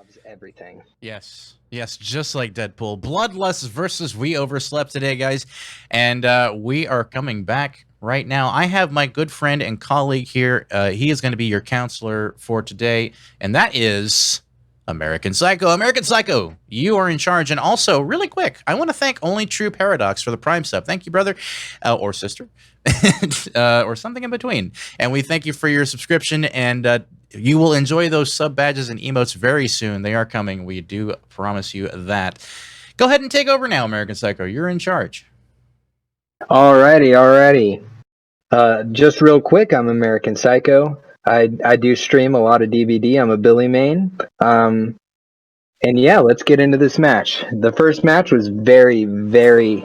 loves everything. Yes, yes, just like Deadpool. Bloodlust versus We Overslept today, guys. And we are coming back right now. I have my good friend and colleague here. He is going to be your counselor for today, and that is American Psycho. American Psycho, you are in charge. And also, really quick, I want to thank Only True Paradox for the Prime sub. Thank you, brother or sister, or something in between. And we thank you for your subscription, and you will enjoy those sub badges and emotes very soon. They are coming. We do promise you that. Go ahead and take over now, American Psycho. You're in charge. Alrighty. Just real quick, I'm American Psycho. I do stream a lot of DBD. I'm a Billy main. And yeah, let's get into this match. The first match was very, very,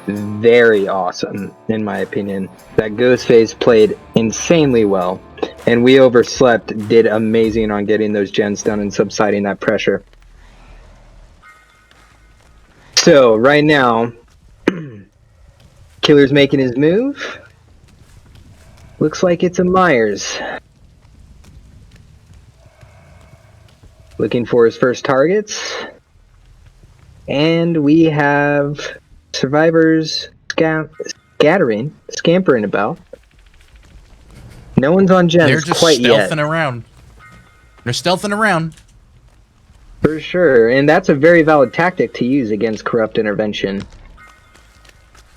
very awesome, in my opinion. That Ghostface played insanely well, and We Overslept did amazing on getting those gens done and subsiding that pressure. So, right now, Killer's making his move. Looks like it's a Myers. Looking for his first targets. And we have survivors scampering about. No one's on gens They're just quite yet. stealthing around. They're stealthing around. For sure, and that's a very valid tactic to use against corrupt intervention.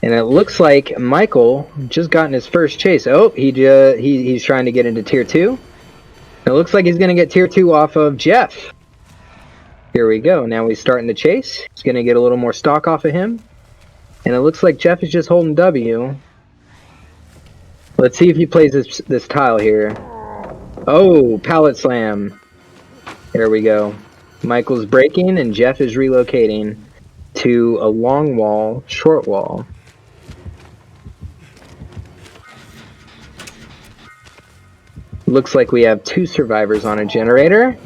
And it looks like Michael just gotten his first chase. Oh, he's trying to get into tier 2. It looks like he's going to get tier 2 off of Jeff. Here we go. Now he's starting the chase. He's going to get a little more stock off of him. And it looks like Jeff is just holding W. Let's see if he plays this tile here. Oh, pallet slam. There we go. Michael's breaking and Jeff is relocating to a long wall, short wall. Looks like we have 2 survivors on a generator.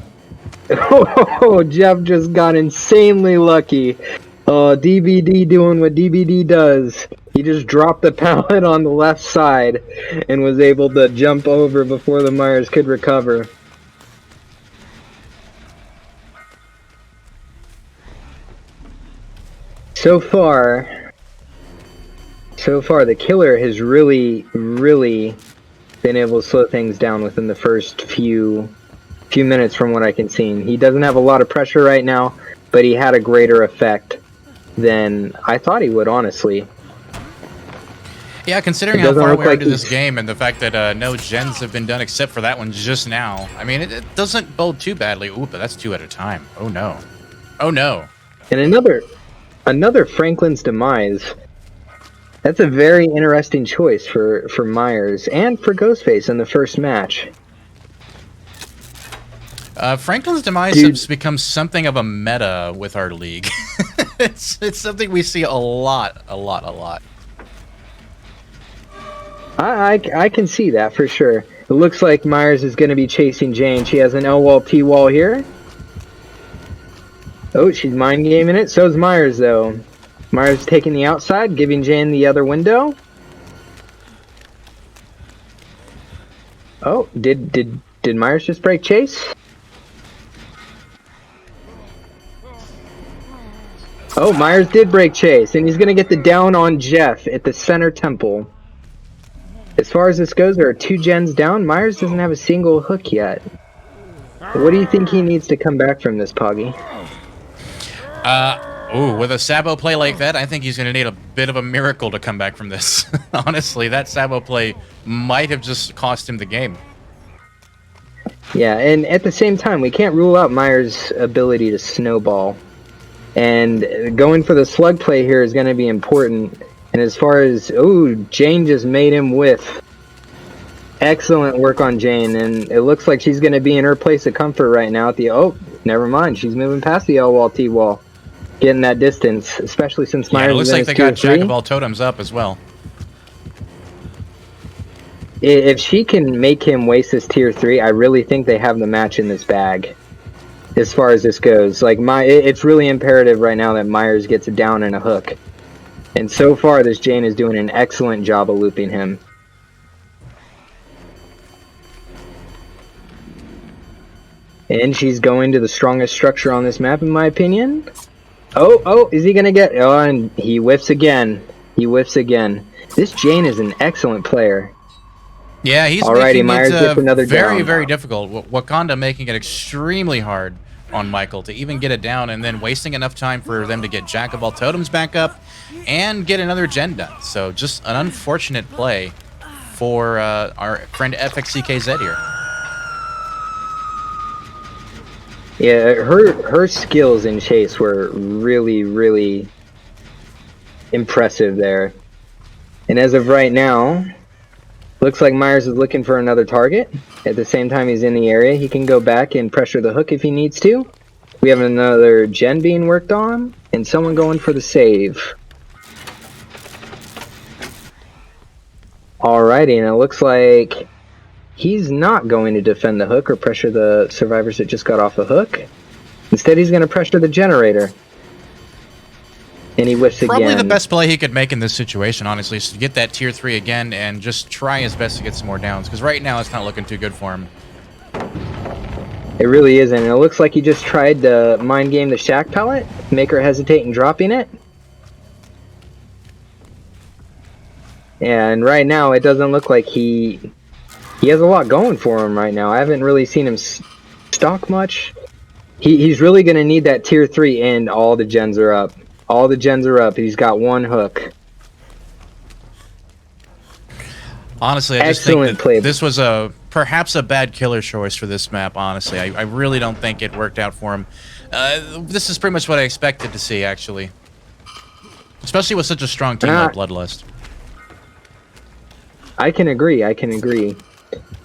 Oh, Jeff just got insanely lucky. DBD doing what DBD does. He just dropped the pallet on the left side and was able to jump over before the Myers could recover. So far, the killer has really been able to slow things down within the first few minutes from what I can see. He doesn't have a lot of pressure right now, but he had a greater effect than I thought he would, honestly. Yeah, considering how far we're into this game and the fact that no gens have been done except for that one just now, I mean, it doesn't bode too badly. Ooh, but that's 2 at a time. Oh, no. Oh, no. And another Franklin's demise. That's a very interesting choice for Myers and for Ghostface in the first match. Franklin's demise has become something of a meta with our league. it's something we see a lot. I can see that for sure. It looks like Myers is going to be chasing Jane. She has an L wall T wall here. Oh, she's mind gaming it. So's Myers though. Myers taking the outside, giving Jane the other window. Oh, did Myers just break chase? Oh, Myers did break chase, and he's going to get the down on Jeff at the center temple. As far as this goes, there are 2 gens down. Myers doesn't have a single hook yet. What do you think he needs to come back from this, Poggy? With a Sabo play like that, I think he's going to need a bit of a miracle to come back from this. Honestly, that Sabo play might have just cost him the game. Yeah, and at the same time, we can't rule out Myers' ability to snowball. And going for the slug play here is going to be important. And as far as... Oh, Jane just made him whiff. Excellent work on Jane, and it looks like she's going to be in her place of comfort right now at the... Oh, never mind. She's moving past the L-wall, T-wall. Getting that distance, especially since Myers it looks like they got Jack of all totems up as well. If she can make him waste this tier 3, I really think they have the match in this bag. As far as this goes, like it's really imperative right now that Myers gets a down and a hook. And so far, this Jane is doing an excellent job of looping him. And she's going to the strongest structure on this map, in my opinion. Oh, is he going to get... Oh, and he whiffs again. He whiffs again. This Jane is an excellent player. Yeah, he's Alrighty, making Myers it gets another very, down. very difficult. Wakanda making it extremely hard on Michael to even get it down, and then wasting enough time for them to get Jack of all Totems back up and get another gen done. So just an unfortunate play for our friend FXCKZ here. Yeah, her skills in chase were really, really impressive there. And as of right now, looks like Myers is looking for another target. At the same time he's in the area, he can go back and pressure the hook if he needs to. We have another gen being worked on, and someone going for the save. Alrighty, and it looks like he's not going to defend the hook or pressure the survivors that just got off the hook. Instead, he's going to pressure the generator. And he whiffs again. Probably the best play he could make in this situation, honestly, is to get that tier 3 again and just try his best to get some more downs, because right now it's not looking too good for him. It really isn't. It looks like he just tried to mind game the Shack pallet, make her hesitate in dropping it. And right now, it doesn't look like he has a lot going for him right now. I haven't really seen him stock much. He's really going to need that tier 3, and all the gens are up. All the gens are up. He's got one hook. Honestly, I just think that this was perhaps a bad killer choice for this map, honestly. I really don't think it worked out for him. This is pretty much what I expected to see, actually. Especially with such a strong team like Bloodlust. I can agree. I can agree.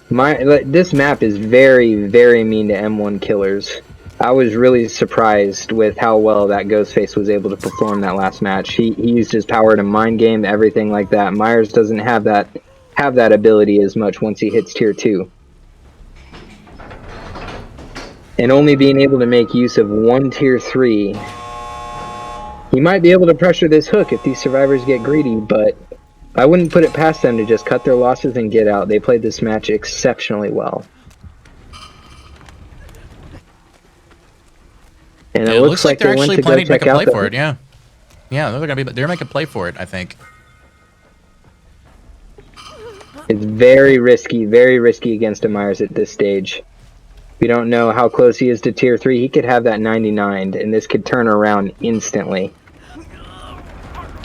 This map is very, very mean to M1 killers. I was really surprised with how well that Ghostface was able to perform that last match. He used his power to mind game, everything like that. Myers doesn't have that ability as much once he hits tier 2. And only being able to make use of one tier 3. He might be able to pressure this hook if these survivors get greedy, but I wouldn't put it past them to just cut their losses and get out. They played this match exceptionally well. And it looks like they're actually planning to make a play for it. Yeah, they're making a play for it, I think. It's very risky against a Myers at this stage. We don't know how close he is to tier 3. He could have that 99, and this could turn around instantly.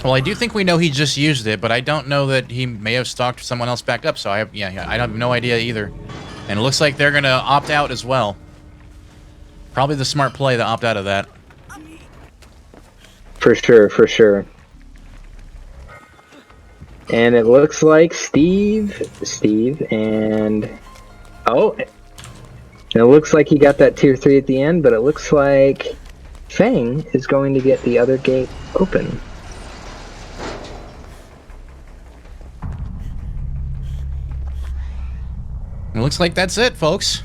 Well, I do think we know he just used it, but I don't know that he may have stalked someone else back up. So I have no idea either. And it looks like they're gonna opt out as well. Probably the smart play to opt out of that. For sure, for sure. And it looks like Steve, and oh, it looks like he got that tier 3 at the end, but it looks like Fang is going to get the other gate open. It looks like that's it, folks.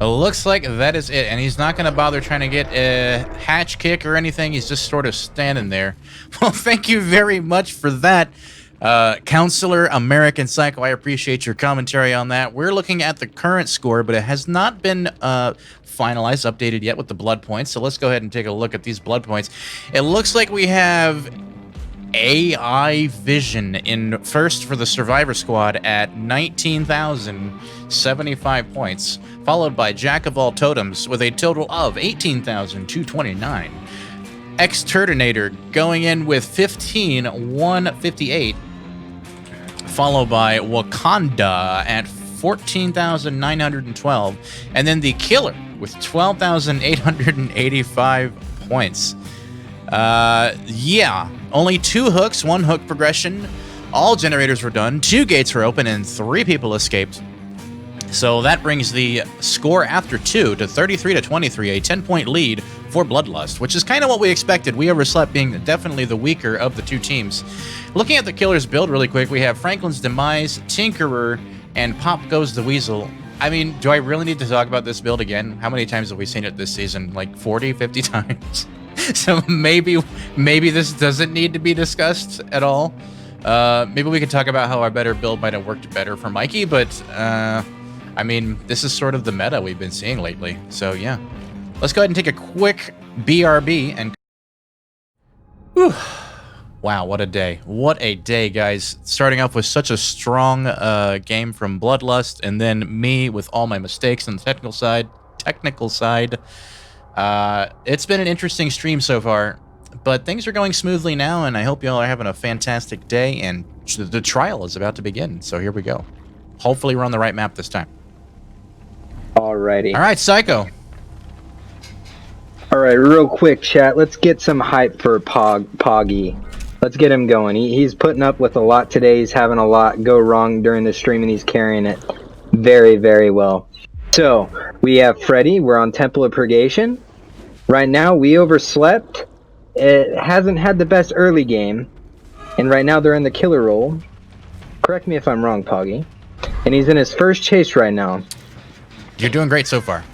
It looks like that is it, and he's not going to bother trying to get a hatch kick or anything. He's just sort of standing there. Well, thank you very much for that, Counselor American Psycho. I appreciate your commentary on that. We're looking at the current score, but it has not been finalized, updated yet with the blood points. So let's go ahead and take a look at these blood points. It looks like we have AI Vision in first for the Survivor Squad at 19,075 points, followed by Jack of all Totems with a total of 18,229. Exterminator going in with 15,158, followed by Wakanda at 14,912, and then the Killer with 12,885 points. Yeah, only 2 hooks, 1 hook progression. All generators were done, 2 gates were open, and 3 people escaped. So that brings the score after 2 to 33-23, a 10-point lead for Bloodlust, which is kind of what we expected. We Overslept being definitely the weaker of the 2 teams. Looking at the Killer's build really quick, we have Franklin's Demise, Tinkerer, and Pop Goes the Weasel. I mean, do I really need to talk about this build again? How many times have we seen it this season? Like 40, 50 times? So maybe this doesn't need to be discussed at all. Maybe we could talk about how our better build might have worked better for Mikey, but I I mean, this is sort of the meta we've been seeing lately. So yeah, let's go ahead and take a quick BRB and. Whew. Wow, what a day. What a day, guys. Starting off with such a strong game from Bloodlust, and then me with all my mistakes on the technical side. It's been an interesting stream so far, but things are going smoothly now, and I hope you all are having a fantastic day, and the trial is about to begin, so here we go. Hopefully we're on the right map this time. Alrighty. All right, Psycho. Alright, real quick, chat. Let's get some hype for Poggy. Let's get him going. He's putting up with a lot today. He's having a lot go wrong during the stream, and he's carrying it very, very well. So, we have Freddy. We're on Temple of Purgation. Right now, we overslept. It hasn't had the best early game. And right now, they're in the killer role. Correct me if I'm wrong, Poggy. And he's in his first chase right now. You're doing great so far.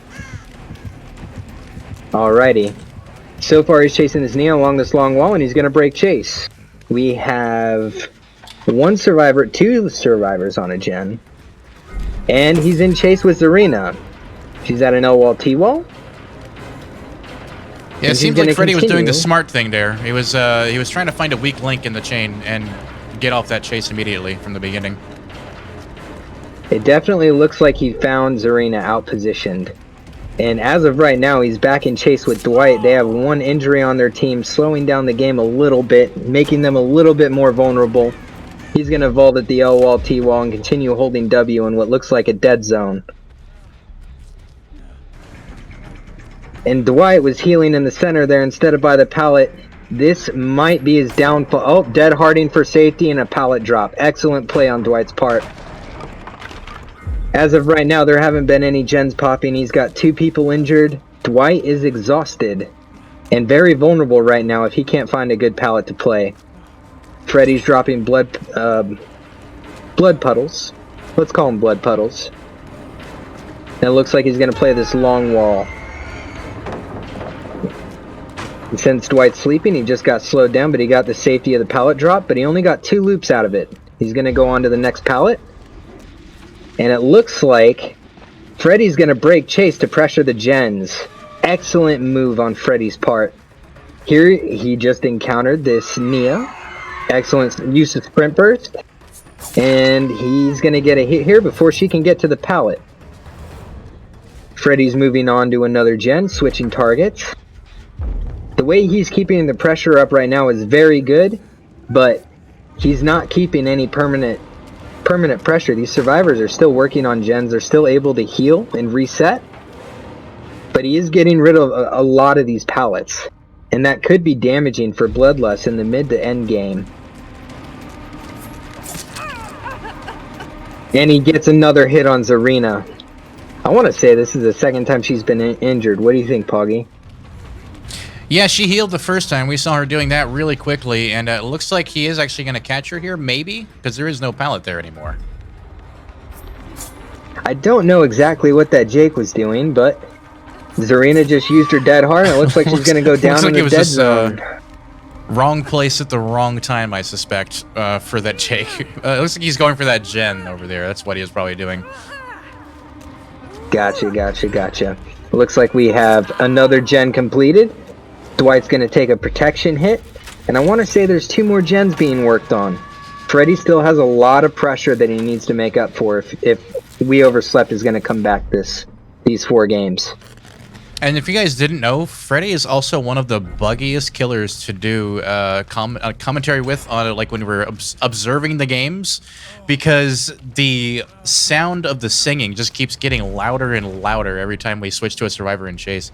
Alrighty. So far, he's chasing his Nia along this long wall, and he's going to break chase. We have two survivors on a gen. And he's in chase with Zarina. She's at an L wall, T wall. Yeah, it seems like Freddy was doing the smart thing there. He was trying to find a weak link in the chain and get off that chase immediately from the beginning. It definitely looks like he found Zarina outpositioned. And as of right now, he's back in chase with Dwight. They have one injury on their team, slowing down the game a little bit, making them a little bit more vulnerable. He's going to vault at the L wall, T wall, and continue holding W in what looks like a dead zone. And Dwight was healing in the center there instead of by the pallet. This might be his downfall. Oh, dead harding for safety and a pallet drop. Excellent play on Dwight's part. As of right now, there haven't been any gens popping. He's got 2 people injured. Dwight is exhausted and very vulnerable right now if he can't find a good pallet to play. Freddy's dropping blood puddles. Let's call them blood puddles. And it looks like he's going to play this long wall. And since Dwight's sleeping, he just got slowed down, but he got the safety of the pallet drop, but he only got 2 loops out of it. He's going to go on to the next pallet. And it looks like Freddy's going to break chase to pressure the gens. Excellent move on Freddy's part. Here, he just encountered this Nia. Excellent use of sprint burst. And he's going to get a hit here before she can get to the pallet. Freddy's moving on to another gen, switching targets. The way he's keeping the pressure up right now is very good, but he's not keeping any permanent pressure. These survivors are still working on gens. They're still able to heal and reset. But he is getting rid of a lot of these pallets. And that could be damaging for Bloodlust in the mid to end game. And he gets another hit on Zarina. I want to say this is the second time she's been injured. What do you think, Poggy? Yeah, she healed the first time. We saw her doing that really quickly, and it looks like he is actually going to catch her here, maybe, because there is no pallet there anymore. I don't know exactly what that Jake was doing, but Zarina just used her dead hard, and it looks like she's going to go down in the dead zone. Wrong place at the wrong time, I suspect, for that Jake. It looks like he's going for that gen over there. That's what he was probably doing. Gotcha. Looks like we have another gen completed. Dwight's going to take a protection hit. And I want to say there's 2 more gens being worked on. Freddy still has a lot of pressure that he needs to make up for if We Overslept is going to come back these 4 games. And if you guys didn't know, Freddy is also one of the buggiest killers to do commentary with on, like when we're observing the games, because the sound of the singing just keeps getting louder and louder every time we switch to a survivor in chase.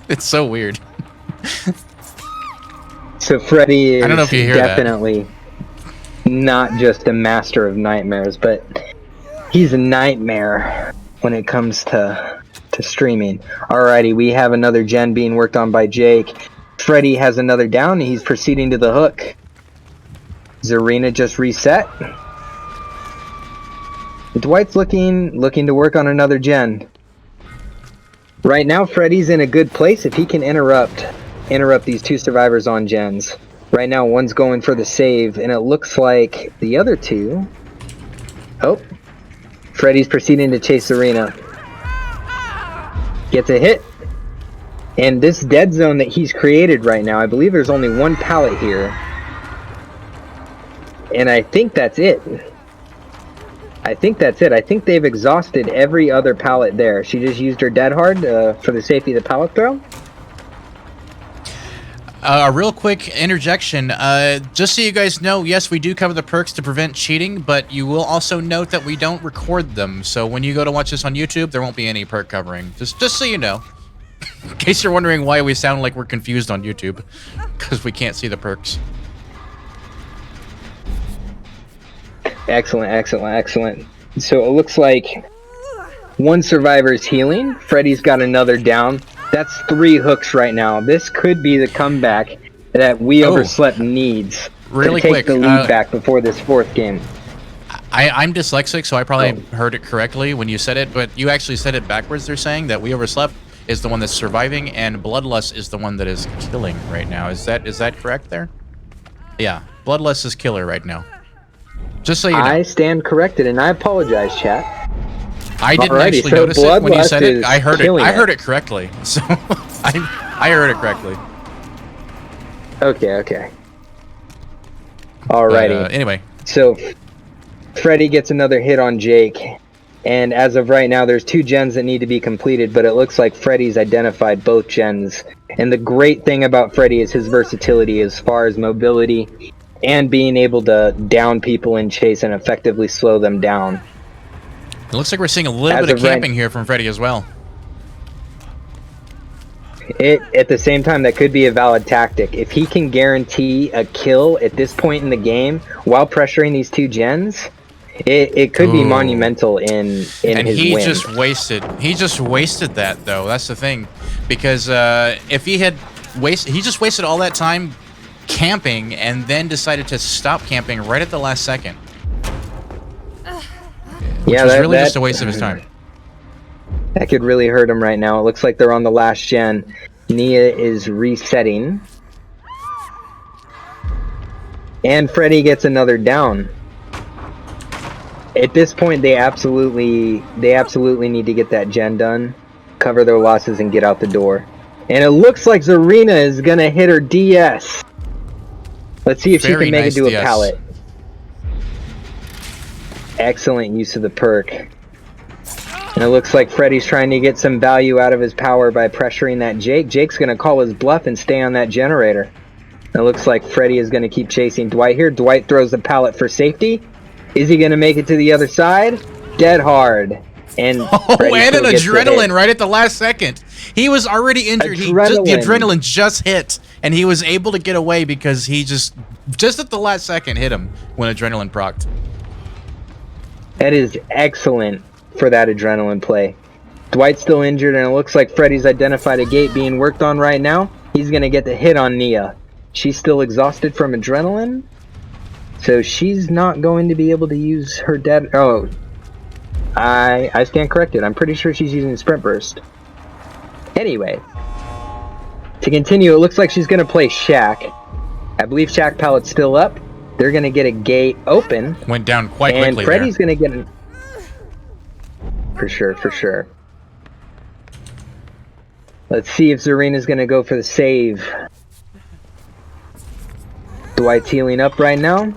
It's so weird. So Freddy is I don't know if you hear definitely not just a master of nightmares, but he's a nightmare when it comes to streaming. Alrighty, we have another gen being worked on by Jake. Freddy has another down, and he's proceeding to the hook. Zarina just reset. Dwight's looking to work on another gen. Right now, Freddy's in a good place if he can interrupt these 2 survivors on gens. Right now, one's going for the save, and it looks like the other 2... Oh. Freddy's proceeding to chase Serena. Gets a hit. And this dead zone that he's created right now, I believe there's only one pallet here. And I think that's it. I think they've exhausted every other pallet there. She just used her dead hard for the safety of the pallet throw. A real quick interjection. Just so you guys know, yes, we do cover the perks to prevent cheating, but you will also note that we don't record them. So when you go to watch this on YouTube, there won't be any perk covering. Just so you know. In case you're wondering why we sound like we're confused on YouTube. Because we can't see the perks. Excellent, excellent, excellent. So it looks like one survivor's healing. Freddy's got another down. That's 3 hooks right now. This could be the comeback that We Overslept needs really to take quick, the lead back before this 4th game. I'm dyslexic, so I probably heard it correctly when you said it, but you actually said it backwards. They're saying that We Overslept is the one that's surviving, and Bloodlust is the one that is killing right now. Is that correct there? Yeah, Bloodlust is killer right now. Just so you know. I stand corrected, and I apologize, chat. I didn't actually notice it when you said it. I heard it. I heard it correctly. So I heard it correctly. Okay. Alrighty. But, anyway. So Freddy gets another hit on Jake. And as of right now, there's 2 gens that need to be completed, but it looks like Freddy's identified both gens. And the great thing about Freddy is his versatility as far as mobility and being able to down people in chase and effectively slow them down. It looks like we're seeing a little bit of camping here from Freddy as well. At the same time, that could be a valid tactic. If he can guarantee a kill at this point in the game while pressuring these 2 gens, it could be monumental in his win. And he just wasted that, though. That's the thing. Because if he had he just wasted all that time camping and then decided to stop camping right at the last second. Which was really just a waste of his time. That could really hurt him right now. It looks like they're on the last gen. Nia is resetting. And Freddy gets another down. At this point, they absolutely need to get that gen done, cover their losses, and get out the door. And it looks like Zarina is going to hit her DS. Let's see if she can make it to a pallet. Excellent use of the perk. And it looks like Freddy's trying to get some value out of his power by pressuring that Jake. Jake's going to call his bluff and stay on that generator. And it looks like Freddy is going to keep chasing Dwight here. Dwight throws the pallet for safety. Is he going to make it to the other side? Dead hard. And and an adrenaline right at the last second. He was already injured. The adrenaline just hit, and he was able to get away because he just at the last second hit him when adrenaline procced. That is excellent for that adrenaline play. Dwight's still injured, and it looks like Freddy's identified a gate being worked on right now. He's going to get the hit on Nia. She's still exhausted from adrenaline, so she's not going to be able to use her dead... Oh, I stand corrected. I'm pretty sure she's using Sprint Burst. Anyway, to continue, it looks like she's going to play Shaq. I believe Shaq pallet's still up. They're going to get a gate open. Went down quite quickly. And Freddy's going to get an... For sure. Let's see if Zarina's going to go for the save. Dwight's healing up right now.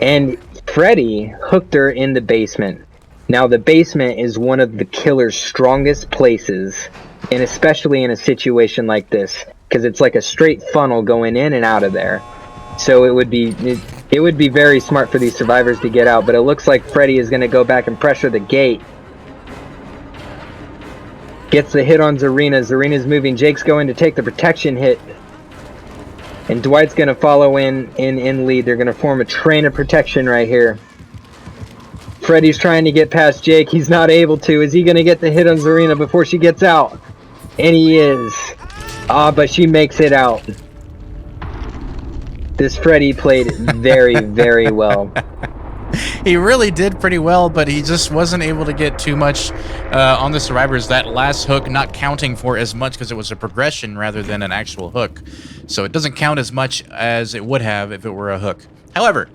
And Freddy hooked her in the basement. Now, the basement is one of the killer's strongest places, and especially in a situation like this, because it's like a straight funnel going in and out of there. So it would be very smart for these survivors to get out, but it looks like Freddy is going to go back and pressure the gate. Gets the hit on Zarina. Zarina's moving. Jake's going to take the protection hit. And Dwight's going to follow in lead. They're going to form a train of protection right here. Freddy's trying to get past Jake. He's not able to. Is he going to get the hit on Zarina before she gets out? And he is. But she makes it out. This Freddy played very, very well. He really did pretty well, but he just wasn't able to get too much on the survivors. That last hook not counting for as much because it was a progression rather than an actual hook. So it doesn't count as much as it would have if it were a hook. However,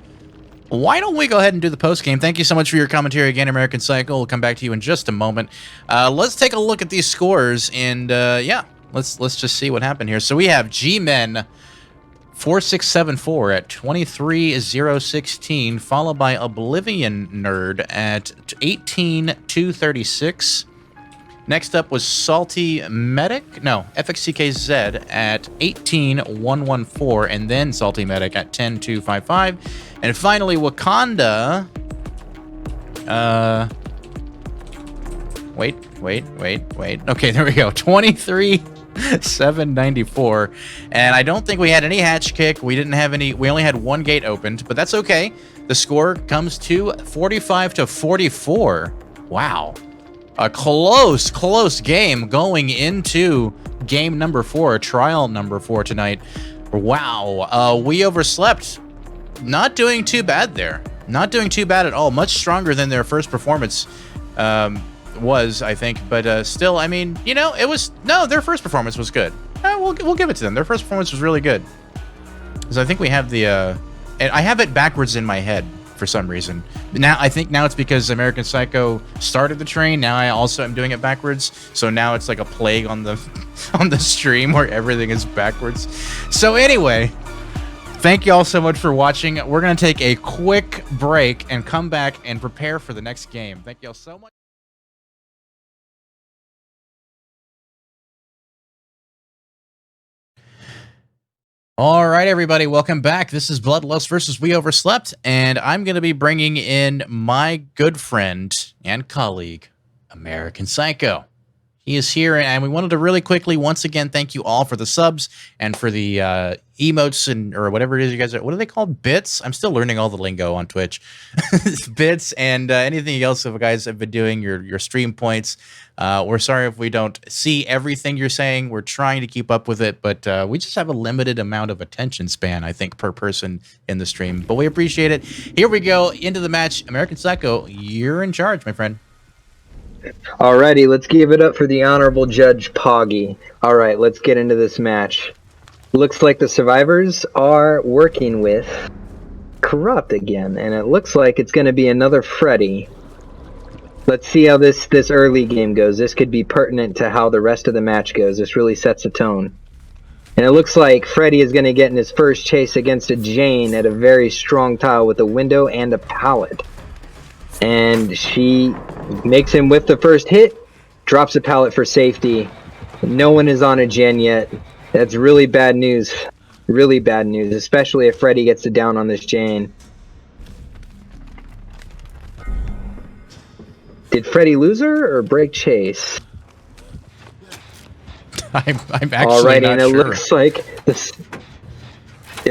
Why don't we go ahead and do the post game? Thank you so much for your commentary again, American Psycho. We'll come back to you in just a moment. Let's take a look at these scores, and yeah, let's just see what happened here. So we have G-Men 4674 at 23,016, followed by Oblivion Nerd at 18,236. Next up was Salty Medic, no, FXCKZ at 18,114, and then Salty Medic at 10,255. And finally, Wakanda, wait. Okay, there we go, 23,794. And I don't think we had any hatch kick. We didn't have any, we only had one gate opened, but that's okay. The score comes to 45-44. Wow. A close game going into game number 4, trial number 4 tonight. Wow, we overslept. Not doing too bad there. Not doing too bad at all. Much stronger than their first performance was, I think. But still, I mean, you know, it was... No, their first performance was good. We'll give it to them. Their first performance was really good. Because I think we have the... and I have it backwards in my head for some reason. Now I think now it's because American Psycho started the train. Now I also am doing it backwards. So now it's like a plague on the stream where everything is backwards. So anyway, thank you all so much for watching. We're gonna take a quick break and come back and prepare for the next game. Thank you all so much. All right, everybody, welcome back. This is Bloodlust versus We Overslept, and I'm going to be bringing in my good friend and colleague, American Psycho. He is here, and we wanted to really quickly, once again, thank you all for the subs and for the emotes and or whatever it is you guys are. What are they called? Bits? I'm still learning all the lingo on Twitch. Bits and anything else you guys have been doing, your stream points. We're sorry if we don't see everything you're saying. We're trying to keep up with it, but we just have a limited amount of attention span, I think, per person in the stream. But we appreciate it. Here we go into the match. American Psycho, you're in charge, my friend. Alrighty, let's give it up for the Honorable Judge Poggy. Alright, let's get into this match. Looks like the survivors are working with Corrupt again, and it looks like it's going to be another Freddy. Let's see how this early game goes. This could be pertinent to how the rest of the match goes. This really sets a tone. And it looks like Freddy is going to get in his first chase against a Jane at a very strong tile with a window and a pallet. And she makes him with the first hit, drops a pallet for safety. No one is on a gen yet. That's really bad news. Really bad news, especially if Freddy gets it down on this Jane. Did Freddy lose her or break chase? I'm actually Alrighty, not and it sure.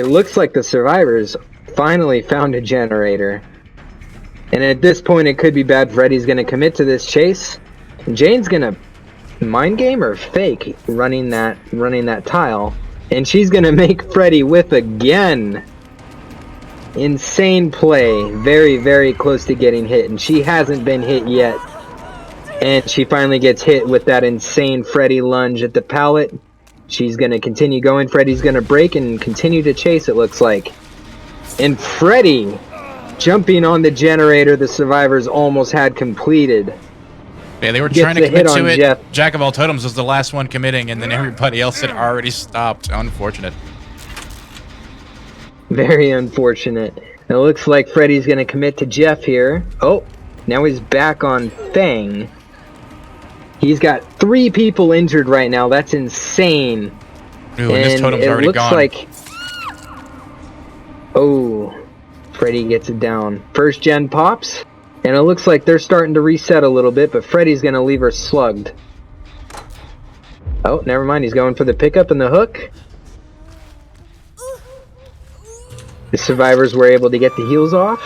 looks like the survivors finally found a generator. And at this point, it could be bad. Freddy's going to commit to this chase. Jane's going to mind game or fake running that tile. And she's going to make Freddy whiff again. Insane play. Very, very close to getting hit. And she hasn't been hit yet. And she finally gets hit with that insane Freddy lunge at the pallet. She's going to continue going. Freddy's going to break and continue to chase, it looks like. And Freddy... jumping on the generator the survivors almost had completed. Yeah, they were trying to commit to it. Jeff. Jack of all totems was the last one committing, and then everybody else had already stopped. Unfortunate. Very unfortunate. It looks like Freddy's going to commit to Jeff here. Oh, now he's back on Fang. He's got 3 people injured right now. That's insane. Ooh, and this totem's already gone. Like... oh... Freddy gets it down. First gen pops, and it looks like they're starting to reset a little bit, but Freddy's going to leave her slugged. Oh, never mind. He's going for the pickup and the hook. The survivors were able to get the heals off.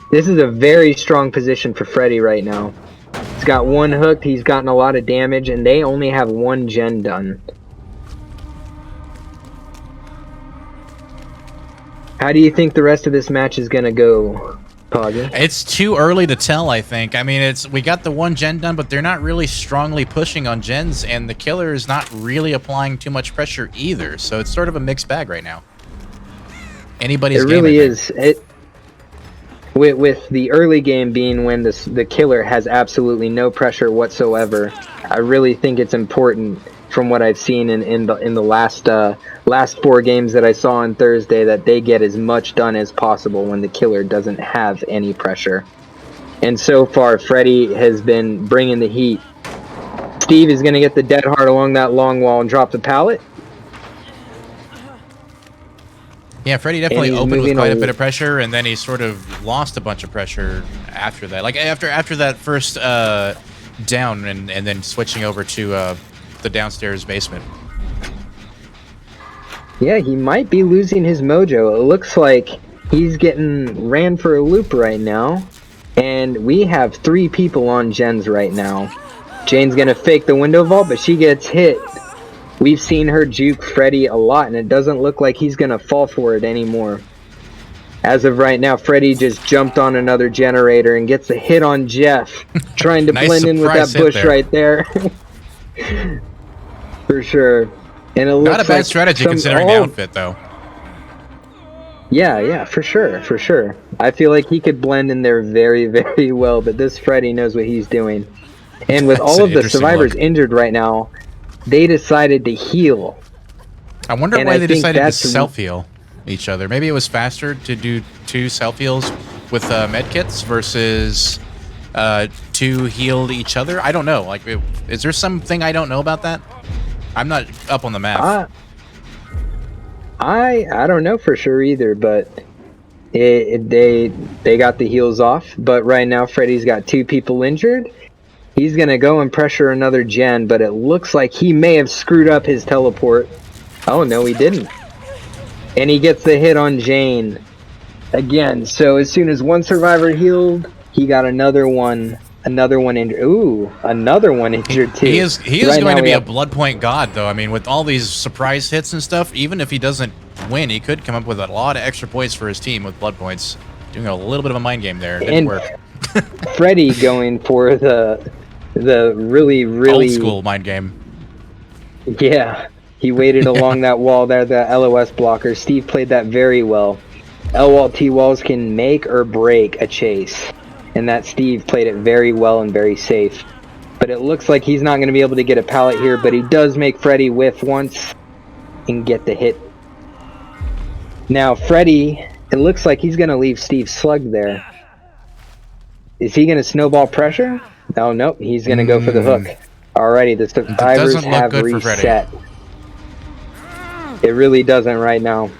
This is a very strong position for Freddy right now. He's got 1 hooked, he's gotten a lot of damage, and they only have 1 gen done. How do you think the rest of this match is gonna go, Poggy? It's too early to tell, I think. I mean, we got the 1 gen done, but they're not really strongly pushing on gens, and the killer is not really applying too much pressure either, so it's sort of a mixed bag right now. anybody's It game. really is. With the early game being when the killer has absolutely no pressure whatsoever, I really think it's important from what I've seen in the last 4 games that I saw on Thursday that they get as much done as possible when the killer doesn't have any pressure. And so far, Freddy has been bringing the heat. Steve is going to get the dead hard along that long wall and drop the pallet. Yeah, Freddy definitely opened with quite a bit of pressure, and then he sort of lost a bunch of pressure after that. Like after that first down, and then switching over to the downstairs basement. Yeah, he might be losing his mojo. It looks like he's getting ran for a loop right now. And we have 3 people on gens right now. Jane's gonna fake the window vault, but she gets hit. We've seen her juke Freddy a lot, and it doesn't look like he's gonna fall for it anymore. As of right now, Freddy just jumped on another generator and gets a hit on Jeff, trying to Nice blend in with that bush right there. For sure. And it looks not a bad strategy considering the outfit, though. Yeah, for sure. I feel like he could blend in there very, very well, but this Freddy knows what he's doing. And with all of the survivors injured right now, they decided to heal. I wonder why they decided to self-heal each other. Maybe it was faster to do 2 self-heals with medkits versus 2 healed each other. I don't know. Like, is there something I don't know about that? I'm not up on the map. I don't know for sure either, but they got the heals off. But right now, Freddy's got 2 people injured. He's gonna go and pressure another gen, but it looks like he may have screwed up his teleport. Oh no, he didn't. And he gets the hit on Jane again. So as soon as one survivor healed, he got another one injured. Ooh, another one injured too. He is going to be a blood point god, though. I mean, with all these surprise hits and stuff, even if he doesn't win, he could come up with a lot of extra points for his team with blood points. Doing a little bit of a mind game there. Didn't work. Freddy going for the really old school mind game. Yeah, he waited along that wall there, the LOS blocker. Steve played that very well. L-wall, T-walls can make or break a chase, and that Steve played it very well and very safe. But it looks like he's not going to be able to get a pallet here, but he does make Freddy whiff once and get the hit. Now Freddy, it looks like he's going to leave Steve slugged there. Is he going to snowball pressure? Oh, nope, he's going to go for the hook. Alrighty, the survivors have reset. It really doesn't right now.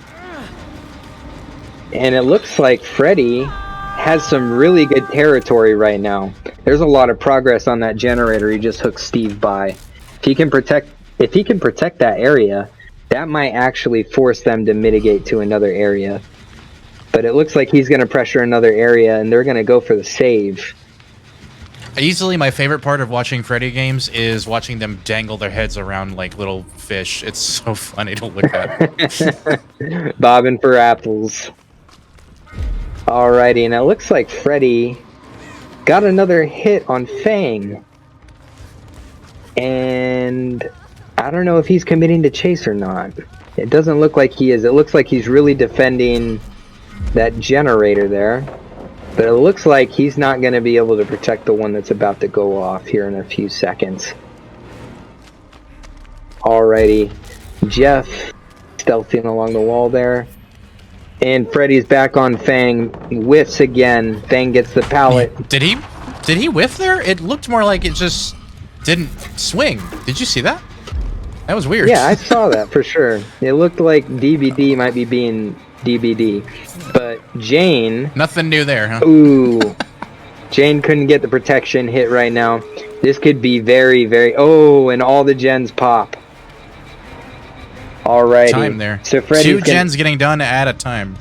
And it looks like Freddy has some really good territory right now. There's a lot of progress on that generator he just hooked Steve by. If he can protect that area, that might actually force them to mitigate to another area. But it looks like he's going to pressure another area, and they're going to go for the save. Easily my favorite part of watching Freddy games is watching them dangle their heads around like little fish. It's so funny to look at. Bobbing for apples. Alrighty, and it looks like Freddy got another hit on Fang. And I don't know if he's committing to chase or not. It doesn't look like he is. It looks like he's really defending that generator there. But it looks like he's not going to be able to protect the one that's about to go off here in a few seconds. Alrighty. Jeff stealthing along the wall there. And Freddy's back on Fang. Whiffs again. Fang gets the pallet. Did he whiff there? It looked more like it just didn't swing. Did you see that? That was weird. Yeah, I saw that for sure. It looked like DBD might be being DBD. But Jane... Nothing new there, huh? Ooh. Jane couldn't get the protection hit right now. This could be very, very... Oh, and all the gens pop. Alrighty. Time there. So Freddy's 2 gens getting done at a time.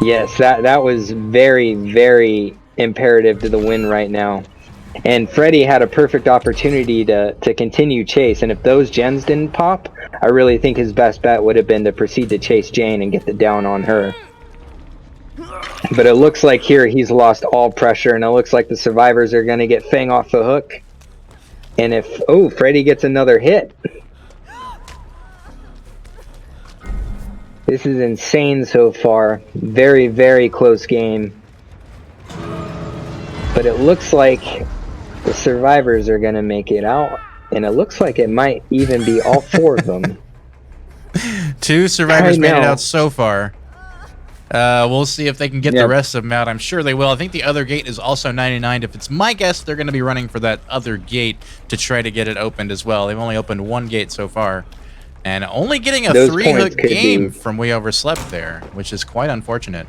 Yes, that was very, very imperative to the win right now. And Freddy had a perfect opportunity to continue chase, and if those gens didn't pop, I really think his best bet would have been to proceed to chase Jane and get the down on her. But it looks like here he's lost all pressure, and it looks like the survivors are going to get Fang off the hook. And if... Oh, Freddy gets another hit. This is insane so far. Very, very close game. But it looks like the survivors are going to make it out. And it looks like it might even be all 4 of them. 2 survivors I made it know. out so far. We'll see if they can get the Yep. rest of them out. I'm sure they will. I think the other gate is also 99. If it's my guess, they're going to be running for that other gate to try to get it opened as well. They've only opened 1 gate so far. And only getting a Those 3-hook points could game be- from We Overslept there, which is quite unfortunate.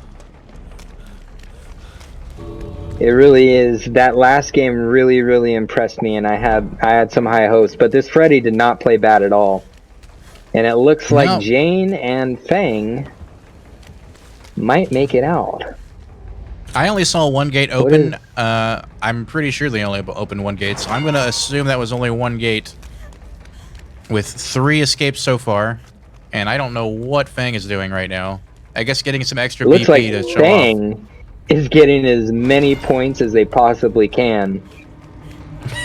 It really is. That last game really, really impressed me, and I had some high hopes. But this Freddy did not play bad at all. And it looks like No. Jane and Fang might make it out. I only saw 1 gate open. I'm pretty sure they only opened 1 gate, so I'm going to assume that was only 1 gate with 3 escapes so far. And I don't know what Fang is doing right now. I guess getting some extra It looks like BP to show off. Fang is getting as many points as they possibly can.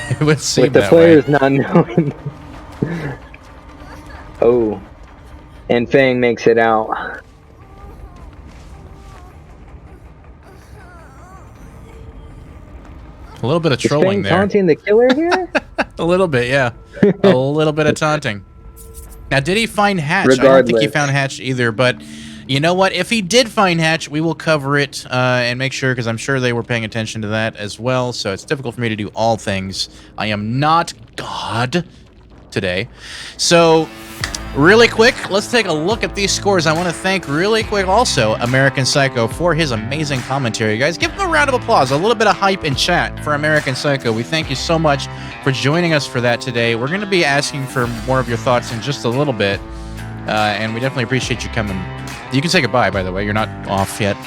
It would seem With the that players way. not knowing. Oh. And Fang makes it out. A little bit of Is trolling Fang there. taunting the killer here? A little bit, yeah. A little bit of taunting. Now, did he find Hatch? I don't think he Regardless. found Hatch either, but you know what? If he did find Hatch, we will cover it and make sure, because I'm sure they were paying attention to that as well, so it's difficult for me to do all things. I am not God today. So, really quick, let's take a look at these scores. I want to thank really quick also American Psycho for his amazing commentary. Guys, give him a round of applause, a little bit of hype in chat for American Psycho. We thank you so much for joining us for that today. We're going to be asking for more of your thoughts in just a little bit, and we definitely appreciate you coming. You can say goodbye, by the way. You're not off yet.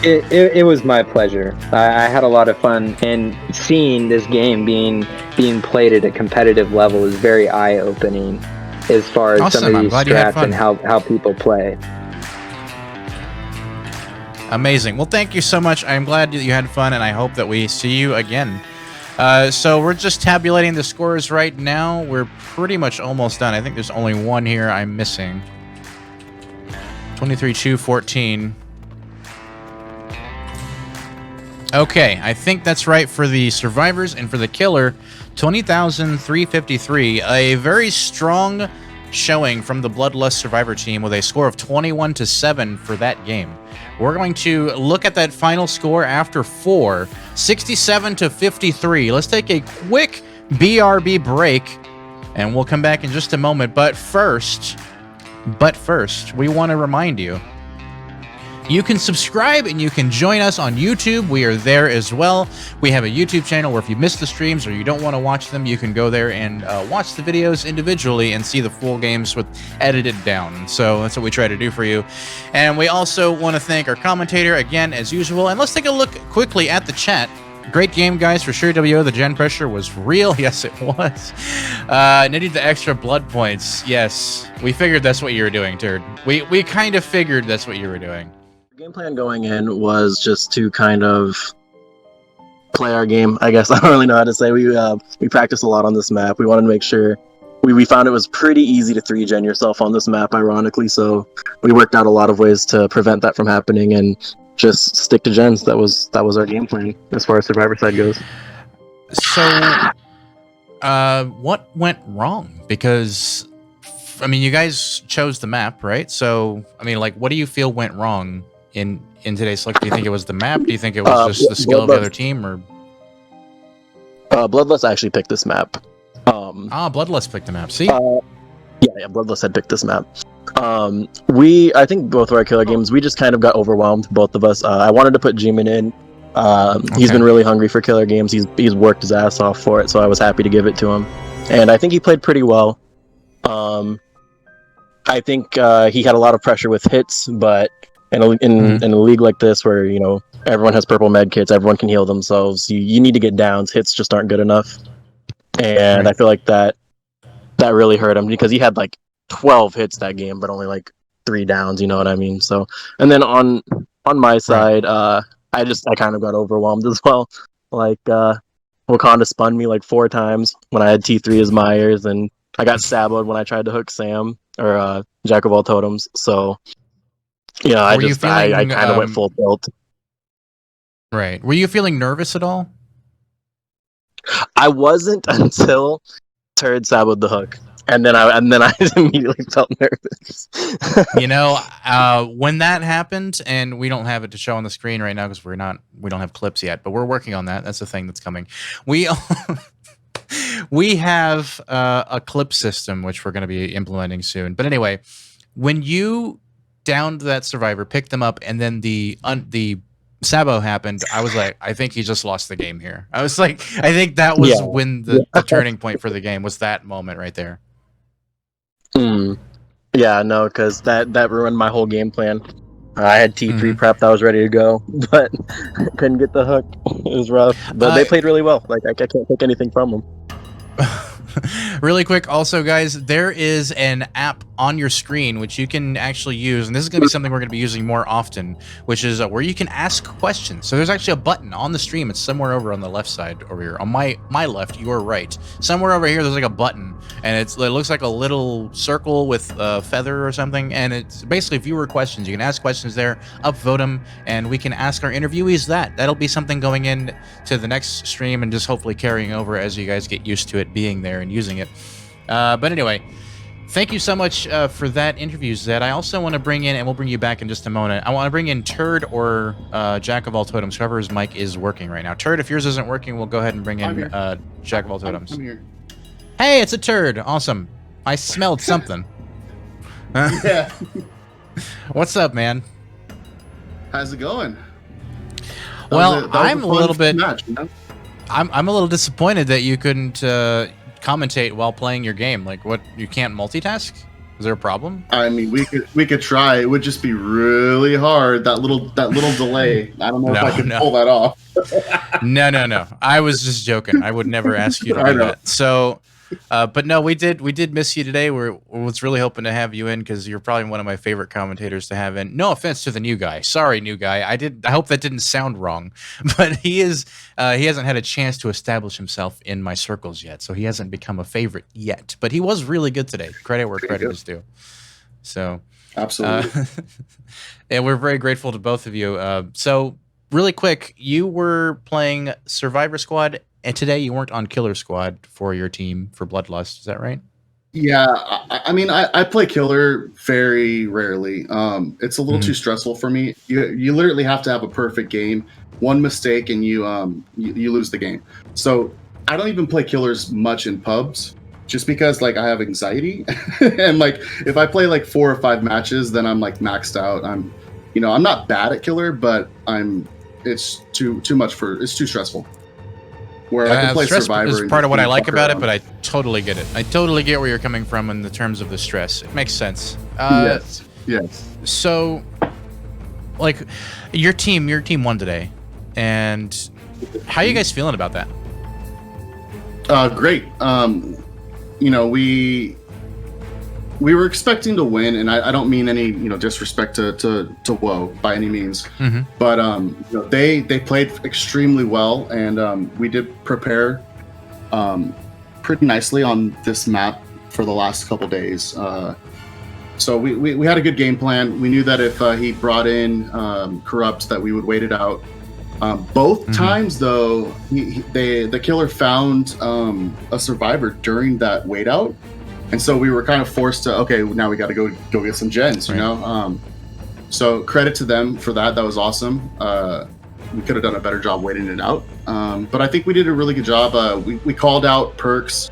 It was my pleasure. I had a lot of fun, and seeing this game being played at a competitive level is very eye-opening as far as Awesome, some of I'm these glad you had strats and how people play. Amazing. Well, thank you so much. I'm glad that you had fun, and I hope that we see you again. So we're just tabulating the scores right now. We're pretty much almost done. I think there's only 1 here I'm missing. 23-2-14. Okay, I think that's right for the survivors, and for the killer, 20,353. A very strong showing from the Bloodlust survivor team with a score of 21-7 for that game. We're going to look at that final score after 4, 67-53. Let's take a quick BRB break, and we'll come back in just a moment. But first, we want to remind you, you can subscribe and you can join us on YouTube. We are there as well. We have a YouTube channel where if you miss the streams or you don't want to watch them, you can go there and watch the videos individually and see the full games with edited down. So that's what we try to do for you. And we also want to thank our commentator again, as usual. And let's take a look quickly at the chat. Great game, guys, for sure. WO, the gen pressure was real. Yes, it was. Needed the extra blood points. Yes, we figured that's what you were doing, Turd. We kind of figured that's what you were doing. Game plan going in was just to kind of play our game. I guess I don't really know how to say. We practiced a lot on this map. We wanted to make sure we found it was pretty easy to 3-gen yourself on this map, ironically. So we worked out a lot of ways to prevent that from happening and just stick to gens. That was our game plan as far as Survivor side goes. So, what went wrong? Because, I mean, you guys chose the map, right? So, I mean, like, what do you feel went wrong in today's select? Do you think it was the map? Do you think it was just the skill of the other team? Or Bloodlust actually picked this map. Bloodlust picked the map. See? Yeah, Bloodlust had picked this map. I think both of our killer games, we just kind of got overwhelmed, both of us. I wanted to put G-Man in. He's been really hungry for killer games. He's worked his ass off for it, so I was happy to give it to him. And I think he played pretty well. I think he had a lot of pressure with hits, but in a league like this where, you know, everyone has purple med kits, everyone can heal themselves, you need to get downs. Hits just aren't good enough. And I feel like that really hurt him, because he had like 12 hits that game, but only like 3 downs, you know what I mean? So, and then on my side, I kind of got overwhelmed as well. Like, Wakanda spun me like 4 times when I had T3 as Myers, and I got saboed when I tried to hook Sam or Jack of all totems. So yeah, Were you I feeling kind of went full tilt. right? Were you feeling nervous at all? I wasn't until Turd saboed the hook, and then I immediately felt nervous. When that happened, and we don't have it to show on the screen right now because we don't have clips yet, but we're working on that. That's the thing that's coming. We we have a clip system which we're going to be implementing soon. But anyway, when you downed that survivor, picked them up, and then the Sabo happened, I was like, I think he just lost the game here. I was like, I think that was Yeah. when the turning point for the game was that moment right there. Yeah, no, because that ruined my whole game plan. I had T3 prepped, I was ready to go, but couldn't get the hook. It was rough, but they played really well. Like I can't take anything from them. Really quick, also, guys, there is an app on your screen which you can actually use, and this is going to be something we're going to be using more often, which is where you can ask questions. So there's actually a button on the stream. It's somewhere over on the left side over here. On my left, your right. Somewhere over here, there's like a button, and it looks like a little circle with a feather or something, and it's basically viewer questions. You can ask questions there, upvote them, and we can ask our interviewees that. That'll be something going in to the next stream and just hopefully carrying over as you guys get used to it being there and using it. But anyway, thank you so much for that interview, Zed. I also want to bring in, and we'll bring you back in just a moment, I want to bring in Turd or Jack of all totems, whoever's mic is working right now. Turd, if yours isn't working, we'll go ahead and bring in Jack of all totems. I'm here. Hey, it's a Turd. Awesome. I smelled something. Yeah. What's up, man? How's it going? Well, I'm a little bit... Match, you know? I'm a little disappointed that you couldn't commentate while playing your game. Like, what? You can't multitask? Is there a problem? I mean, we could try. It would just be really hard. That little delay. I don't know if I can pull that off. No. I was just joking. I would never ask you to do that. So, but no, we did miss you today. We was really hoping to have you in because you're probably one of my favorite commentators to have in. No offense to the new guy. Sorry, new guy. I hope that didn't sound wrong, but he hasn't had a chance to establish himself in my circles yet, so he hasn't become a favorite yet. But he was really good today. Credit where credit is due. So absolutely. And we're very grateful to both of you. So really quick, you were playing Survivor Squad. And today you weren't on Killer Squad for your team for Bloodlust, is that right? Yeah, I mean, I play Killer very rarely. It's a little too stressful for me. You literally have to have a perfect game. One mistake and you lose the game. So I don't even play Killers much in pubs, just because like I have anxiety, and like if I play like 4 or 5 matches, then I'm like maxed out. I'm not bad at Killer, but it's too much it's too stressful. Where I can play Survivor is part of what I like about it, but I totally get it. I totally get where you're coming from in the terms of the stress. It makes sense. Yes. So, like, your team won today, and how are you guys feeling about that? Great. We were expecting to win, and I don't mean any disrespect to Woe by any means, but they played extremely well, and we did prepare pretty nicely on this map for the last couple days. So we had a good game plan. We knew that if he brought in Corrupt, that we would wait it out. Both times though, the killer found a survivor during that wait out. And so we were kind of forced to, okay, now we got to go get some gens, you know? So credit to them for that. That was awesome. We could have done a better job waiting it out. But I think we did a really good job. We called out perks.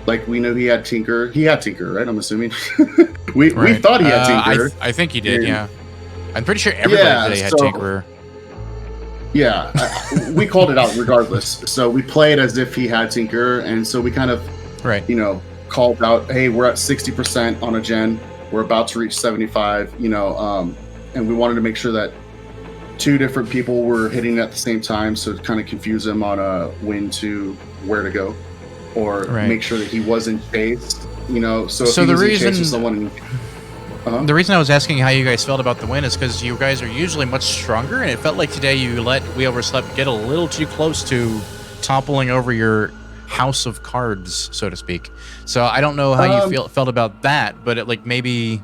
Like, we knew he had Tinker. He had Tinker, right? I'm assuming. we thought he had Tinker. I think he did, yeah. I'm pretty sure everybody today had Tinkerer. Yeah, we called it out regardless. So we played as if he had Tinker, and so we kind of, called out, hey, we're at 60% on a gen. We're about to reach 75, and we wanted to make sure that 2 different people were hitting at the same time, so to kind of confuse them on when to where to go, or make sure that he wasn't chased, So the reason someone. The reason I was asking how you guys felt about the win is because you guys are usually much stronger, and it felt like today you let We Overslept get a little too close to toppling over your house of cards, so to speak. So I don't know how you felt about that, but like maybe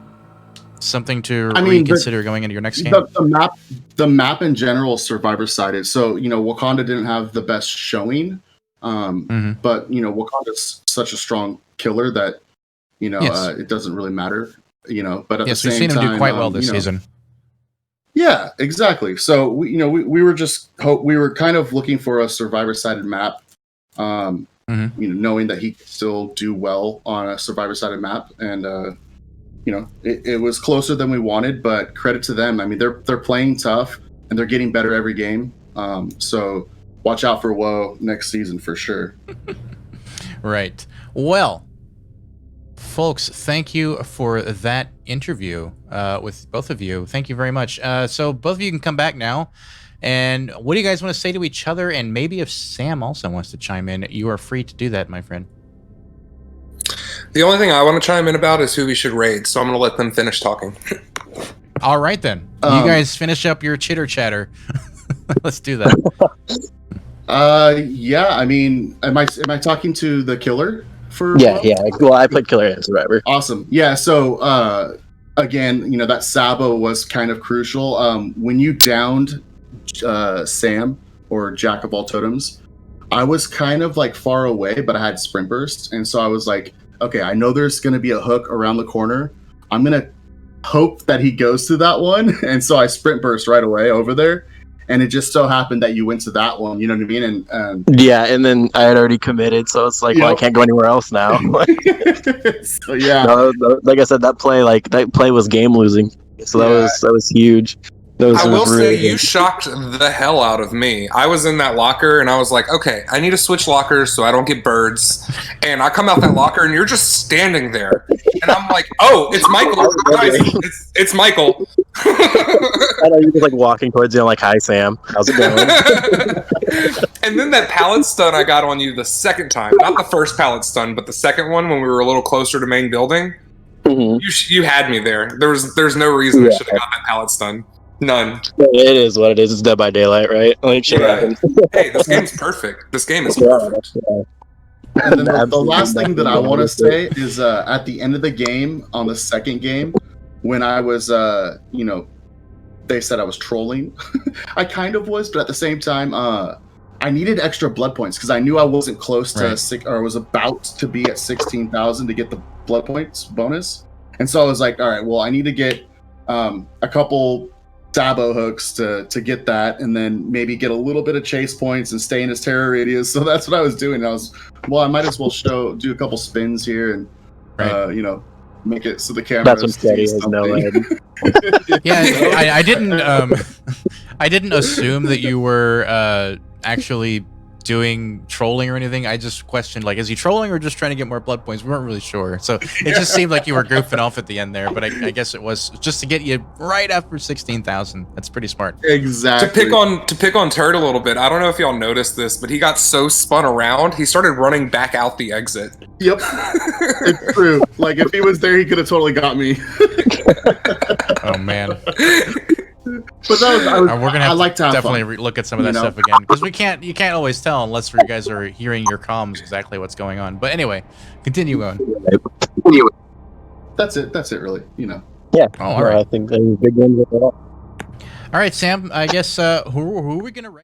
something to reconsider going into your next game. The map in general is survivor sided. So Wakanda didn't have the best showing, but Wakanda's such a strong killer that it doesn't really matter. But at the same time, we've seen him do quite well this season. Yeah, exactly. So we were kind of looking for a survivor-sided map, knowing that he could still do well on a survivor-sided map, and it was closer than we wanted. But credit to them. I mean, they're playing tough and they're getting better every game. So watch out for WoW next season for sure. Right. Well, folks, thank you for that interview with both of you. Thank you very much. So both of you can come back now. And what do you guys want to say to each other? And maybe if Sam also wants to chime in, you are free to do that, my friend. The only thing I want to chime in about is who we should raid, so I'm going to let them finish talking. All right, then. You guys finish up your chitter chatter. Let's do that. Yeah, I mean, am I talking to the killer? Yeah. Well, I played killer and survivor. Awesome. Yeah. So again, that Sabo was kind of crucial. When you downed Sam, or Jack of all totems, I was kind of like far away, but I had sprint burst, and so I was like, okay, I know there's going to be a hook around the corner. I'm gonna hope that he goes to that one, and so I sprint burst right away over there. And it just so happened that you went to that one, you know what I mean? And yeah, and then I had already committed, so it's like, well, I can't go anywhere else now. So yeah, no, like I said, that play was game losing. So that was huge. I will say you shocked the hell out of me. I was in that locker and I was like, okay, I need to switch lockers so I don't get birds. And I come out that locker and you're just standing there. And I'm like, oh, it's Michael. Guys, it's Michael. I know you're just like walking towards you. I'm like, hi, Sam. How's it going? And then that pallet stun I got on you the second time. Not the first pallet stun, but the second one when we were a little closer to main building. Mm-hmm. You had me there. There's no reason I should have got that pallet stun. None. It is what it is. It's Dead by Daylight, right? Like, shit happens. Hey, this game's perfect. This game is perfect. And then the last thing that I want to say is at the end of the game, on the second game, when I was, they said I was trolling. I kind of was, but at the same time, I needed extra blood points because I knew I wasn't close to or was about to be at 16,000 to get the blood points bonus. And so I was like, all right, well, I need to get a couple Sabo hooks to get that, and then maybe get a little bit of chase points and stay in his terror radius. So that's what I was doing. I might as well do a couple spins here and make it so the camera. That's what steady is. No yeah, I didn't assume that you were actually doing trolling or anything. I just questioned, like, is he trolling or just trying to get more blood points? We weren't really sure. So it just seemed like you were goofing off at the end there, but I guess it was just to get you right after 16,000. That's pretty smart. Exactly. To pick on Turd a little bit, I don't know if y'all noticed this, but he got so spun around, he started running back out the exit. Yep. It's true. Like, if he was there, he could have totally got me. Oh, man. But we're gonna have to definitely look at some of that stuff again, because you can't always tell unless you guys are hearing your comms exactly what's going on. But anyway, continue on. That's it really, Yeah. Oh, all right. I think there's big ones. All right, Sam, I guess who are we gonna rate?